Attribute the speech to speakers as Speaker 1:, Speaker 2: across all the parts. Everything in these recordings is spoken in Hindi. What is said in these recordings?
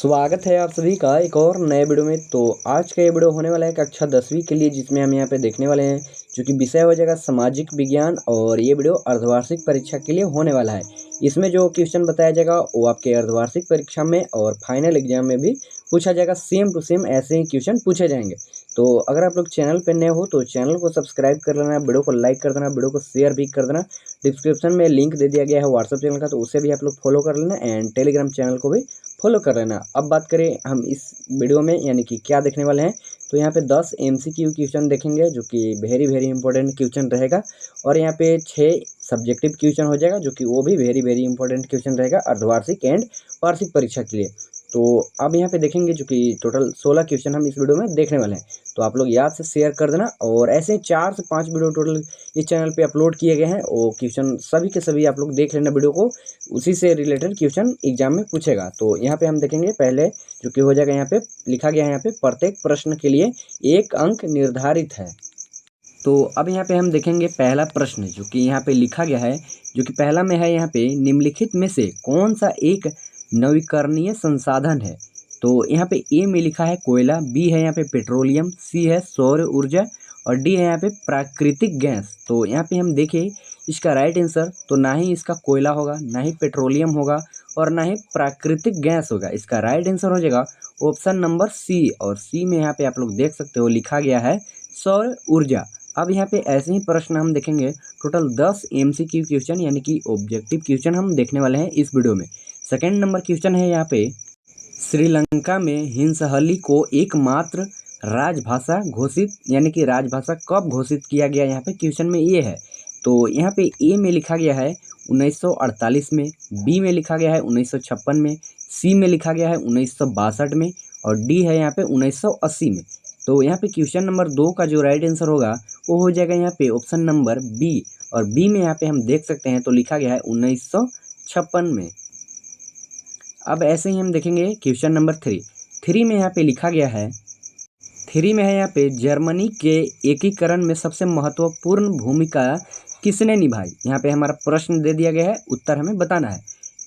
Speaker 1: स्वागत है आप सभी का एक और नए वीडियो में। तो आज का ये वीडियो होने वाला है कक्षा 10वीं के लिए, जिसमें हम यहाँ पे देखने वाले हैं जो कि विषय हो जाएगा सामाजिक विज्ञान। और ये वीडियो अर्धवार्षिक परीक्षा के लिए होने वाला है। इसमें जो क्वेश्चन बताया जाएगा वो आपके अर्धवार्षिक परीक्षा में और फाइनल एग्जाम में भी पूछा जाएगा। सेम टू सेम ऐसे ही क्वेश्चन पूछे जाएंगे। तो अगर आप लोग चैनल पर नए हो तो चैनल को सब्सक्राइब कर लेना, वीडियो को लाइक कर देना, वीडियो को शेयर भी कर देना। डिस्क्रिप्शन में लिंक दे दिया गया है व्हाट्सएप चैनल का, तो उसे भी आप लोग फॉलो कर लेना एंड टेलीग्राम चैनल को भी फॉलो कर लेना। अब बात करें हम इस वीडियो में यानी कि क्या देखने वाले हैं, तो यहाँ पे 10 MCQ क्वेश्चन देखेंगे जो कि वेरी इंपॉर्टेंट क्वेश्चन रहेगा। और यहाँ पे 6 सब्जेक्टिव क्वेश्चन हो जाएगा जो कि वो भी वेरी इंपॉर्टेंट क्वेश्चन रहेगा अर्धवार्षिक एंड वार्षिक परीक्षा के लिए। तो अब यहाँ पे देखेंगे जो कि टोटल 16 क्वेश्चन हम इस वीडियो में देखने वाले हैं। तो आप लोग याद से शेयर कर देना। और ऐसे 4 से 5 वीडियो टोटल इस चैनल पे अपलोड किए गए हैं। वो क्वेश्चन सभी के सभी आप लोग देख लेना वीडियो को, उसी से रिलेटेड क्वेश्चन एग्जाम में पूछेगा। तो यहाँ पे हम देखेंगे पहले जो कि हो जाएगा, यहाँ पे लिखा गया है यहाँ पे प्रत्येक प्रश्न के लिए 1 अंक निर्धारित है। तो अब यहाँ पे हम देखेंगे पहला प्रश्न जो कि यहाँ पे लिखा गया है, जो कि पहला में है यहाँ पे निम्नलिखित में से कौन सा एक नवीकरणीय संसाधन है। तो यहाँ पे ए में लिखा है कोयला, बी है यहाँ पे पेट्रोलियम, सी है सौर ऊर्जा और डी है यहाँ पे प्राकृतिक गैस। तो यहाँ पे हम देखें इसका राइट आंसर, तो ना ही इसका कोयला होगा, ना ही पेट्रोलियम होगा और ना ही प्राकृतिक गैस होगा। इसका राइट आंसर हो जाएगा ऑप्शन नंबर सी। और सी में यहाँ पे आप लोग देख सकते हो लिखा गया है सौर ऊर्जा। अब यहाँ पे ऐसे ही प्रश्न हम देखेंगे टोटल 10 MCQ क्वेश्चन यानी कि ऑब्जेक्टिव क्वेश्चन हम देखने वाले हैं इस वीडियो में। सेकेंड नंबर क्वेश्चन है यहाँ पे, श्रीलंका में हिंसहली को एकमात्र राजभाषा घोषित यानी कि राजभाषा कब घोषित किया गया, यहाँ पे क्वेश्चन में ये है। तो यहाँ पे ए में लिखा गया है 1948 में, बी में लिखा गया है 1956 में, सी में लिखा गया है 1962 में और डी है यहाँ पे 1980 में। तो यहाँ पे क्वेश्चन नंबर 2 का जो राइट आंसर होगा वो हो जाएगा यहाँ पे ऑप्शन नंबर बी। और बी में यहाँ पे हम देख सकते हैं तो लिखा गया है 1956 में। अब ऐसे ही हम देखेंगे क्वेश्चन नंबर 3 में यहाँ पे लिखा गया है, 3 में है यहाँ पे जर्मनी के एकीकरण में सबसे महत्वपूर्ण भूमिका किसने निभाई। यहाँ पे हमारा प्रश्न दे दिया गया है, उत्तर हमें बताना है।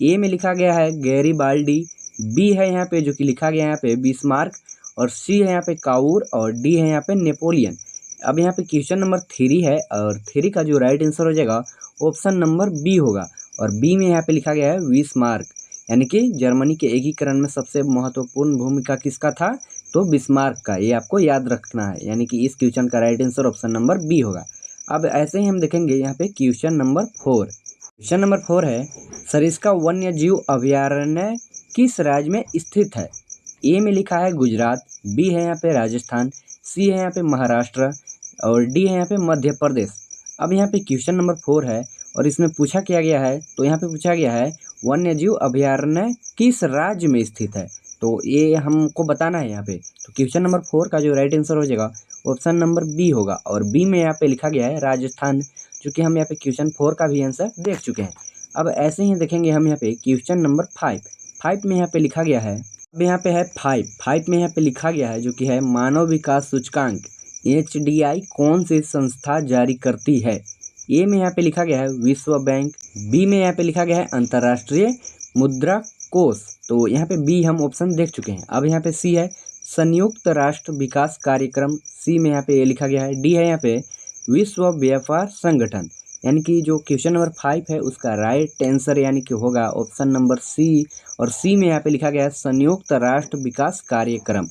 Speaker 1: ए में लिखा गया है गैरीबाल्डी, बी है यहाँ पे जो कि लिखा गया है यहाँ पे बिस्मार्क और सी है यहाँ पे काउर और डी है यहाँ पे नेपोलियन। अब यहाँ पे क्वेश्चन नंबर 3 है और 3 का जो राइट आंसर हो जाएगा ऑप्शन नंबर बी होगा। और बी में यहाँ पे लिखा गया है बिस्मार्क, यानी कि जर्मनी के एकीकरण में सबसे महत्वपूर्ण भूमिका किसका था, तो बिस्मार्क का। ये आपको याद रखना है, यानी कि इस क्वेश्चन का right answer option number B होगा। अब ऐसे ही हम देखेंगे यहाँ पे क्वेश्चन नंबर 4। क्वेश्चन नंबर 4 है, सरिस्का वन्य जीव अभयारण्य किस राज्य में स्थित है। ए में लिखा है गुजरात, बी है यहाँ पे राजस्थान, सी है यहाँ पे महाराष्ट्र और डी है यहाँ पे मध्य प्रदेश। अब यहाँ पे क्वेश्चन नंबर 4 है और इसमें पूछा क्या गया है, तो यहाँ पे पूछा गया है वन्य जीव अभयारण्य किस राज्य में स्थित है। तो ये हमको बताना है यहाँ पे। तो क्वेश्चन नंबर 4 का जो राइट आंसर हो जाएगा ऑप्शन नंबर बी होगा। और बी में यहाँ पे लिखा गया है राजस्थान, जो कि हम यहाँ पे क्वेश्चन 4 का भी आंसर देख चुके हैं। अब ऐसे ही देखेंगे हम यहाँ पे क्वेश्चन नंबर 5 में यहाँ पे लिखा गया है, अब यहाँ पे है 5 में यहाँ पे लिखा गया है जो कि है मानव विकास सूचकांक HDI कौन सी संस्था जारी करती है। ए में यहाँ पे लिखा गया है विश्व बैंक, बी में यहाँ पे लिखा गया है अंतर्राष्ट्रीय मुद्रा कोष। तो यहाँ पे बी हम ऑप्शन देख चुके हैं। अब यहाँ पे सी है संयुक्त राष्ट्र विकास कार्यक्रम, सी में यहाँ पे ये लिखा गया है। डी है यहाँ पे विश्व व्यापार संगठन, यानी कि जो क्वेश्चन नंबर 5 है उसका राइट आंसर यानी कि होगा ऑप्शन नंबर सी। और सी में यहाँ पे लिखा गया है संयुक्त राष्ट्र विकास कार्यक्रम।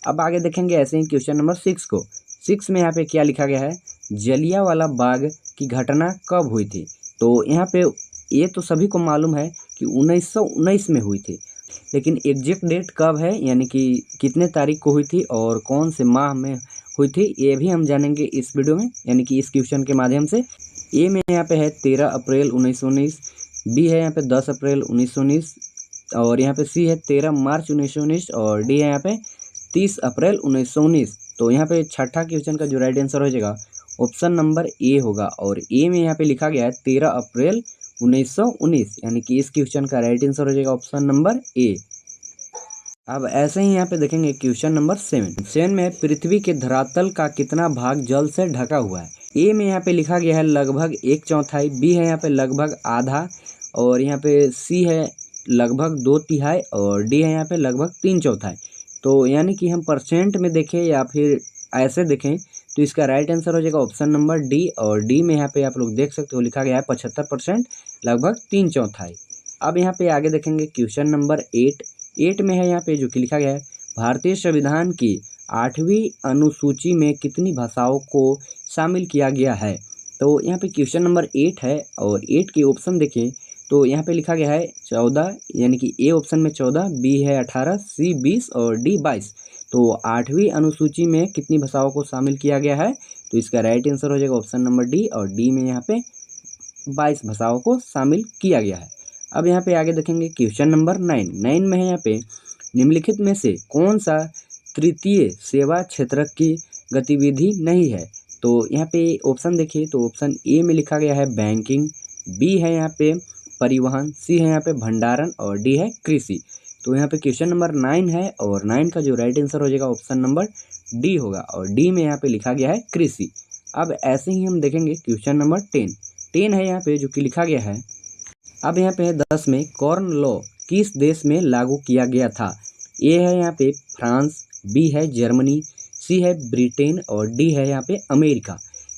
Speaker 1: अब आगे देखेंगे ऐसे ही क्वेश्चन नंबर 6 को। 6 में यहाँ पे क्या लिखा गया है, जलियांवाला बाग की घटना कब हुई थी। तो यहाँ पे ये तो सभी को मालूम है कि 1919 में हुई थी, लेकिन एग्जैक्ट डेट कब है यानी कि कितने तारीख को हुई थी और कौन से माह में हुई थी, ये भी हम जानेंगे इस वीडियो में, यानी कि इस क्वेश्चन के माध्यम से। ए में यहाँ पे है 13 अप्रैल 1919, बी है यहाँ पे 10 अप्रैल 1919 और यहाँ पे सी है 13 मार्च 1919 और डी है यहाँ पे 30 अप्रैल 1919। तो यहाँ पे छठा क्वेश्चन का जो राइट आंसर हो जाएगा ऑप्शन नंबर ए होगा। और ए में यहाँ पे लिखा गया है 13 अप्रैल 1919, यानी कि इस क्वेश्चन का राइट आंसर हो जाएगा ऑप्शन नंबर ए। अब ऐसे ही यहाँ पे देखेंगे क्वेश्चन नंबर 7 में पृथ्वी के धरातल का कितना भाग जल से ढका हुआ है। ए में यहाँ पे लिखा गया है लगभग 1/4, बी है यहाँ पे लगभग आधा और यहाँ पे सी है लगभग 2/3 और डी है यहाँ पे लगभग 3/4। तो यानी कि हम परसेंट में देखें या फिर ऐसे देखें तो इसका राइट आंसर हो जाएगा ऑप्शन नंबर डी। और डी में यहाँ पे आप लोग देख सकते हो लिखा गया है 75%, लगभग 3/4। अब यहाँ पे आगे देखेंगे क्वेश्चन नंबर 8 में है यहाँ पे जो कि लिखा गया है भारतीय संविधान की 8वीं अनुसूची में कितनी भाषाओं को शामिल किया गया है। तो यहाँ पे क्वेश्चन नंबर 8 है और 8 के ऑप्शन देखें तो यहाँ पे लिखा गया है 14, यानी कि ए ऑप्शन में 14, बी है 18, सी 20 और डी 22। तो 8वीं अनुसूची में कितनी भाषाओं को शामिल किया गया है, तो इसका राइट आंसर हो जाएगा ऑप्शन नंबर डी। और डी में यहाँ पे 22 भाषाओं को शामिल किया गया है। अब यहाँ पे आगे देखेंगे क्वेश्चन नंबर 9 में है यहाँ पे निम्नलिखित में से कौन सा तृतीय सेवा क्षेत्र की गतिविधि नहीं है। तो यहाँ पे ऑप्शन देखिए तो ऑप्शन ए में लिखा गया है बैंकिंग, बी है यहाँ पे परिवहन, सी है यहाँ पे भंडारण और डी है कृषि। तो यहाँ पे क्वेश्चन नंबर 9 है और 9 का जो राइट आंसर हो जाएगा ऑप्शन नंबर डी होगा और डी में यहाँ पे लिखा गया है कृषि। अब ऐसे ही हम देखेंगे क्वेश्चन नंबर 10 है यहाँ पे जो कि लिखा गया है। अब यहाँ पे है 10 में कॉर्न लॉ किस देश में लागू किया गया था। ए है यहाँ पे फ्रांस, बी है जर्मनी, सी है ब्रिटेन और डी है यहाँ पे अमेरिका।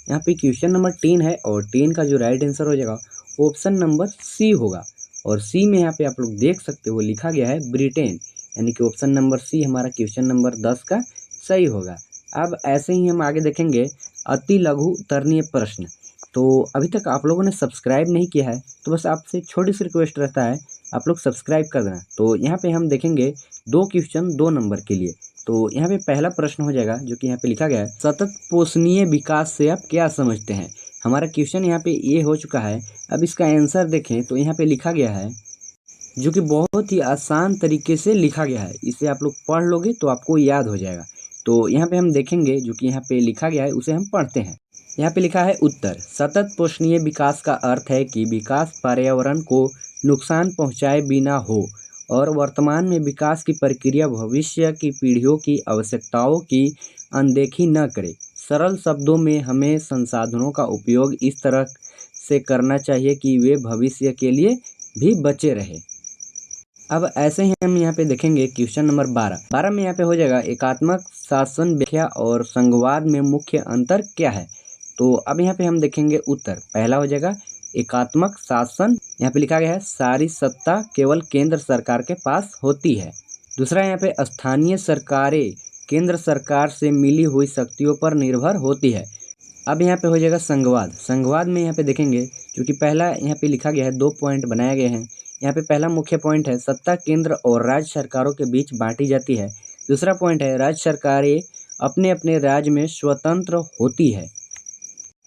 Speaker 1: यहाँ पे क्वेश्चन नंबर 10 है और 10 का जो राइट आंसर हो जाएगा ऑप्शन नंबर सी होगा। और सी में यहाँ पे आप लोग देख सकते हो लिखा गया है ब्रिटेन, यानी कि ऑप्शन नंबर सी हमारा क्वेश्चन नंबर 10 का सही होगा। अब ऐसे ही हम आगे देखेंगे अति लघु उत्तरणीय प्रश्न। तो अभी तक आप लोगों ने सब्सक्राइब नहीं किया है तो बस आपसे छोटी सी रिक्वेस्ट रहता है आप लोग सब्सक्राइब कर देना। तो यहाँ पे हम देखेंगे 2 क्वेश्चन 2 नंबर के लिए। तो यहाँ पे पहला प्रश्न हो जाएगा जो कि यहाँ पे लिखा गया है सतत पोषणीय विकास से आप क्या समझते हैं। हमारा क्वेश्चन यहाँ पे ये हो चुका है। अब इसका आंसर देखें तो यहाँ पे लिखा गया है जो कि बहुत ही आसान तरीके से लिखा गया है, इसे आप लोग पढ़ लोगे तो आपको याद हो जाएगा। तो यहाँ पे हम देखेंगे जो कि यहाँ पे लिखा गया है उसे हम पढ़ते हैं। यहाँ पे लिखा है उत्तर सतत पोषणीय विकास का अर्थ है कि विकास पर्यावरण को नुकसान पहुँचाए बिना हो और वर्तमान में विकास की प्रक्रिया भविष्य की पीढ़ियों की आवश्यकताओं की अनदेखी न करे। सरल शब्दों में हमें संसाधनों का उपयोग इस तरह से करना चाहिए कि वे भविष्य के लिए भी बचे रहे। अब ऐसे ही हम यहाँ पे देखेंगे क्वेश्चन नंबर 12 में यहाँ पे हो जाएगा एकात्मक शासन व्याख्या और संघवाद में मुख्य अंतर क्या है। तो अब यहाँ पे हम देखेंगे उत्तर पहला हो जाएगा एकात्मक शासन, यहाँ पे लिखा गया है सारी सत्ता केवल केंद्र सरकार के पास होती है। दूसरा यहाँ पे स्थानीय सरकारें केंद्र सरकार से मिली हुई शक्तियों पर निर्भर होती है। अब यहाँ पे हो जाएगा संघवाद में यहाँ पे देखेंगे क्योंकि पहला यहाँ पे लिखा गया है 2 पॉइंट बनाए गए हैं। यहाँ पे पहला मुख्य पॉइंट है सत्ता केंद्र और राज्य सरकारों के बीच बांटी जाती है। दूसरा पॉइंट है राज्य सरकारें अपने अपने राज्य में स्वतंत्र होती है।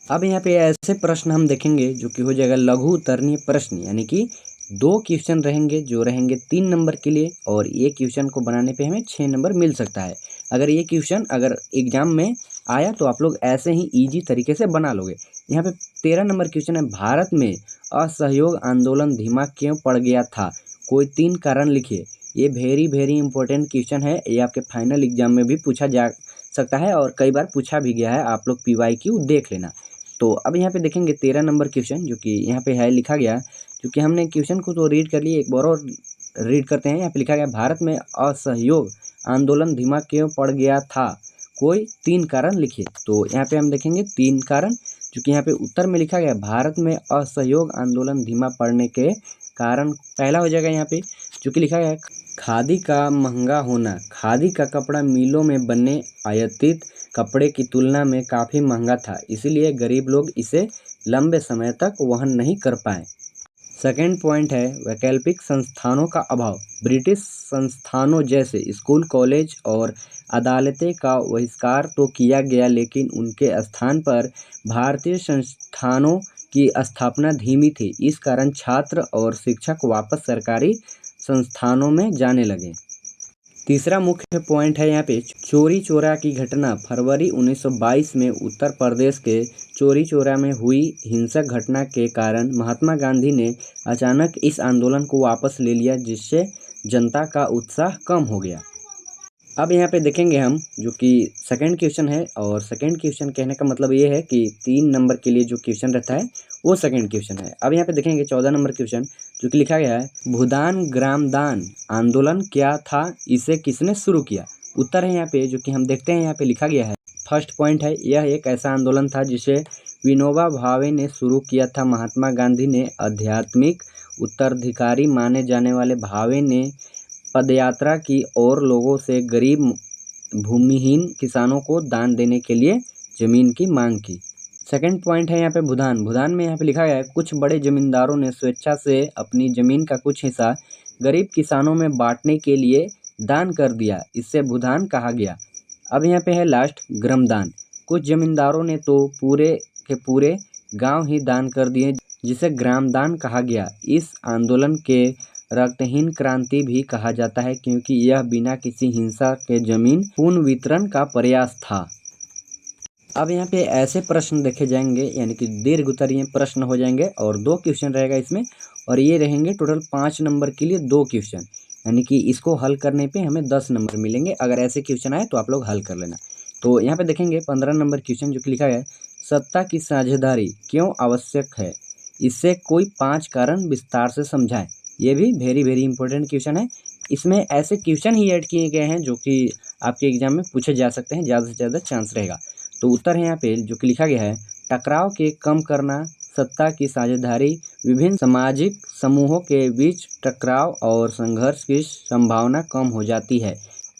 Speaker 1: अब यहाँ पे ऐसे प्रश्न हम देखेंगे जो कि हो जाएगा लघु उत्तरणीय प्रश्न, यानी कि 2 क्वेश्चन रहेंगे जो रहेंगे 3 नंबर के लिए और ये क्वेश्चन को बनाने पे हमें 6 नंबर मिल सकता है। अगर ये क्वेश्चन अगर एग्जाम में आया तो आप लोग ऐसे ही इजी तरीके से बना लोगे। यहाँ पे 13 नंबर क्वेश्चन है भारत में असहयोग आंदोलन धीमा क्यों पड़ गया था, कोई 3 कारण लिखिए। ये वेरी इंपॉर्टेंट क्वेश्चन है, ये आपके फाइनल एग्जाम में भी पूछा जा सकता है और कई बार पूछा भी गया है, आप लोग PYQ देख लेना। तो अब यहाँ पे देखेंगे 13 नंबर क्वेश्चन जो कि यहाँ पे है लिखा गया, क्योंकि हमने क्वेश्चन को तो रीड कर लिए, एक बार और रीड करते हैं। यहाँ पे लिखा गया भारत में असहयोग आंदोलन धीमा क्यों पड़ गया था, कोई 3 कारण लिखिए। तो यहाँ पे हम देखेंगे 3 कारण, जो कि यहाँ पे उत्तर में लिखा गया भारत में असहयोग आंदोलन धीमा पड़ने के कारण पहला हो जाएगा यहाँ पे जो कि लिखा गया है खादी का महंगा होना। खादी का कपड़ा मिलों में बने आयातित कपड़े की तुलना में काफ़ी महंगा था, इसीलिए गरीब लोग इसे लंबे समय तक वहन नहीं कर पाए। सेकेंड पॉइंट है वैकल्पिक संस्थानों का अभाव। ब्रिटिश संस्थानों जैसे स्कूल, कॉलेज और अदालतें का बहिष्कार तो किया गया, लेकिन उनके स्थान पर भारतीय संस्थानों की स्थापना धीमी थी। इस कारण छात्र और शिक्षक वापस सरकारी संस्थानों में जाने लगे। तीसरा मुख्य पॉइंट है यहाँ पे चोरी चौरा की घटना। फरवरी 1922 में उत्तर प्रदेश के चोरी चौरा में हुई हिंसक घटना के कारण महात्मा गांधी ने अचानक इस आंदोलन को वापस ले लिया, जिससे जनता का उत्साह कम हो गया। अब यहाँ पे देखेंगे हम जो कि सेकंड क्वेश्चन है, और सेकंड क्वेश्चन कहने का मतलब ये है कि 3 नंबर के लिए जो क्वेश्चन रहता है वो सेकंड क्वेश्चन है। अब यहाँ पे देखेंगे 14 नंबर क्वेश्चन जो कि लिखा गया है भूदान ग्रामदान आंदोलन क्या था, इसे किसने शुरू किया। उत्तर है यहाँ पे जो कि हम देखते हैं यहाँ पे लिखा गया है। फर्स्ट पॉइंट है, यह एक ऐसा आंदोलन था जिसे विनोबा भावे ने शुरू किया था। महात्मा गांधी ने आध्यात्मिक उत्तराधिकारी माने जाने वाले भावे ने पदयात्रा की और लोगों से गरीब भूमिहीन किसानों को दान देने के लिए जमीन की मांग की। सेकंड पॉइंट है यहाँ पे भूदान। भूदान में यहाँ पे लिखा गया है कुछ बड़े जमींदारों ने स्वेच्छा से अपनी जमीन का कुछ हिस्सा गरीब किसानों में बांटने के लिए दान कर दिया, इससे भूदान कहा गया। अब यहाँ पे है लास्ट ग्रामदान। कुछ जमींदारों ने तो पूरे के पूरे गांव ही दान कर दिए, जिसे ग्रामदान कहा गया। इस आंदोलन के रक्तहीन क्रांति भी कहा जाता है क्योंकि यह बिना किसी हिंसा के जमीन पूर्ण वितरण का प्रयास था। अब यहाँ पे ऐसे प्रश्न देखे जाएंगे, यानी कि दीर्घ उत्तरीय प्रश्न हो जाएंगे और 2 क्वेश्चन रहेगा इसमें, और ये रहेंगे टोटल 5 नंबर के लिए 2 क्वेश्चन, यानी कि इसको हल करने पे हमें 10 नंबर मिलेंगे। अगर ऐसे क्वेश्चन आए तो आप लोग हल कर लेना। तो यहाँ पे देखेंगे 15 नंबर क्वेश्चन जो कि लिखा है सत्ता की साझेदारी क्यों आवश्यक है, इससे कोई 5 कारण विस्तार से समझाएं। ये भी वेरी इंपॉर्टेंट क्वेश्चन है। इसमें ऐसे क्वेश्चन ही ऐड किए गए हैं जो कि आपके एग्जाम में पूछे जा सकते हैं, ज़्यादा से ज़्यादा चांस रहेगा। तो उत्तर है यहाँ पे जो कि लिखा गया है टकराव के कम करना, सत्ता की साझेदारी, विभिन्न सामाजिक समूहों के बीच टकराव और संघर्ष की संभावना कम हो जाती है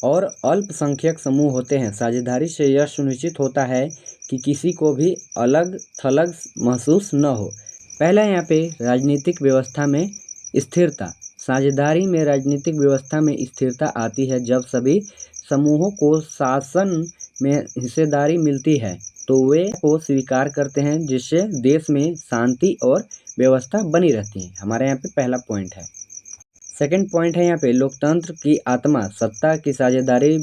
Speaker 1: और अल्पसंख्यक समूह होते हैं। साझेदारी से यह सुनिश्चित होता है कि किसी को भी अलग थलग महसूस न हो। पहला यहाँ पे राजनीतिक व्यवस्था में स्थिरता। साझेदारी में राजनीतिक व्यवस्था में स्थिरता आती है जब सभी समूहों को शासन में हिस्सेदारी मिलती है तो वे को स्वीकार करते हैं, जिससे देश में शांति और व्यवस्था बनी रहती है। हमारे यहाँ पे पहला पॉइंट है। सेकंड पॉइंट है यहाँ पे लोकतंत्र की आत्मा। सत्ता की साझेदारी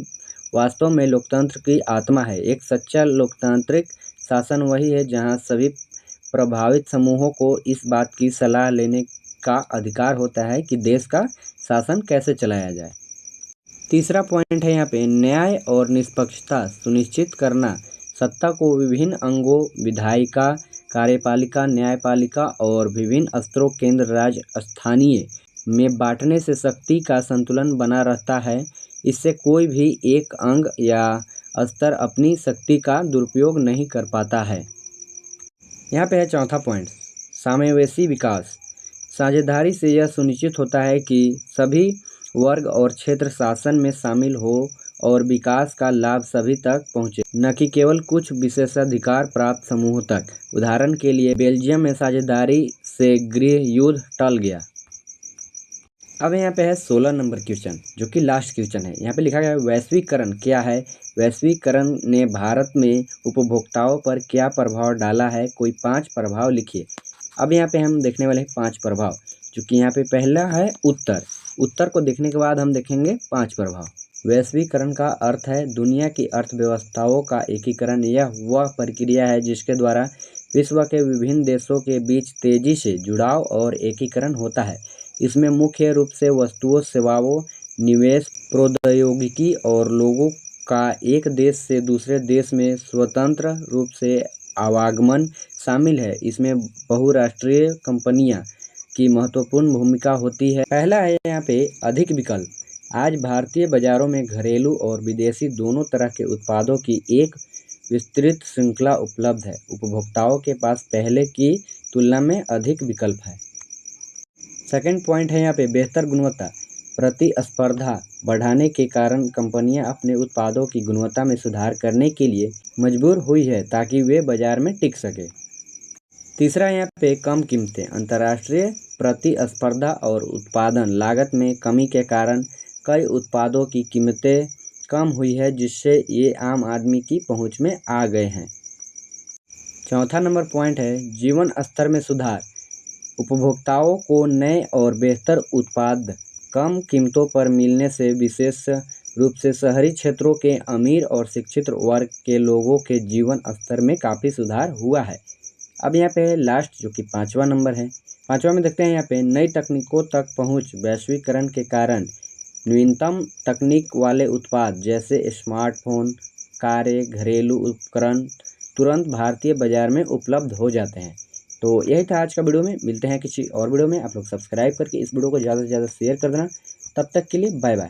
Speaker 1: वास्तव में लोकतंत्र की आत्मा है। एक सच्चा लोकतांत्रिक शासन वही है जहाँ सभी प्रभावित समूहों को इस बात की सलाह लेने का अधिकार होता है कि देश का शासन कैसे चलाया जाए। तीसरा पॉइंट है यहाँ पे न्याय और निष्पक्षता सुनिश्चित करना। सत्ता को विभिन्न अंगों विधायिका, कार्यपालिका, न्यायपालिका और विभिन्न स्तरों केंद्र, राज्य, स्थानीय में बांटने से शक्ति का संतुलन बना रहता है। इससे कोई भी एक अंग या स्तर अपनी शक्ति का दुरुपयोग नहीं कर पाता है। यहाँ पे है चौथा पॉइंट समावेशी विकास। साझेदारी से यह सुनिश्चित होता है कि सभी वर्ग और क्षेत्र शासन में शामिल हो और विकास का लाभ सभी तक पहुँचे, न कि केवल कुछ विशेषाधिकार प्राप्त समूहों तक। उदाहरण के लिए बेल्जियम में साझेदारी से गृह युद्ध टल गया। अब यहाँ पे है 16 नंबर क्वेश्चन जो कि लास्ट क्वेश्चन है। यहाँ पे लिखा गया है वैश्वीकरण क्या है। वैश्वीकरण ने भारत में उपभोक्ताओं पर क्या प्रभाव डाला है, कोई 5 प्रभाव लिखिए। अब यहाँ पे हम देखने वाले हैं 5 प्रभाव, जो कि यहाँ पे पहला है उत्तर को देखने के बाद हम देखेंगे 5 प्रभाव। वैश्वीकरण का अर्थ है दुनिया की अर्थव्यवस्थाओं का एकीकरण। यह वह प्रक्रिया है जिसके द्वारा विश्व के विभिन्न देशों के बीच तेजी से जुड़ाव और एकीकरण होता है। इसमें मुख्य रूप से वस्तुओं, सेवाओं, निवेश, प्रौद्योगिकी और लोगों का एक देश से दूसरे देश में स्वतंत्र रूप से आवागमन शामिल है। इसमें बहुराष्ट्रीय कंपनियां की महत्वपूर्ण भूमिका होती है। पहला है यहाँ पे अधिक विकल्प। आज भारतीय बाजारों में घरेलू और विदेशी दोनों तरह के उत्पादों की एक विस्तृत श्रृंखला उपलब्ध है। उपभोक्ताओं के पास पहले की तुलना में अधिक विकल्प है। सेकंड पॉइंट है यहाँ पे बेहतर गुणवत्ता। प्रतिस्पर्धा बढ़ाने के कारण कंपनियां अपने उत्पादों की गुणवत्ता में सुधार करने के लिए मजबूर हुई है ताकि वे बाजार में टिक सके। तीसरा यहाँ पे कम कीमतें। अंतर्राष्ट्रीय प्रतिस्पर्धा और उत्पादन लागत में कमी के कारण कई उत्पादों की कीमतें कम हुई है, जिससे ये आम आदमी की पहुंच में आ गए हैं। चौथा नंबर पॉइंट है जीवन स्तर में सुधार। उपभोक्ताओं को नए और बेहतर उत्पाद कम कीमतों पर मिलने से विशेष रूप से शहरी क्षेत्रों के अमीर और शिक्षित वर्ग के लोगों के जीवन स्तर में काफ़ी सुधार हुआ है। अब यहाँ पे लास्ट जो कि 5वां नंबर है। 5वां में देखते हैं यहाँ पे नई तकनीकों तक पहुँच। वैश्वीकरण के कारण नवीनतम तकनीक वाले उत्पाद जैसे स्मार्टफोन, कारें, घरेलू उपकरण तुरंत भारतीय बाजार में उपलब्ध हो जाते हैं। तो यही था आज का वीडियो में, मिलते हैं किसी और वीडियो में। आप लोग सब्सक्राइब करके इस वीडियो को ज़्यादा से ज़्यादा शेयर कर देना। तब तक के लिए बाय बाय।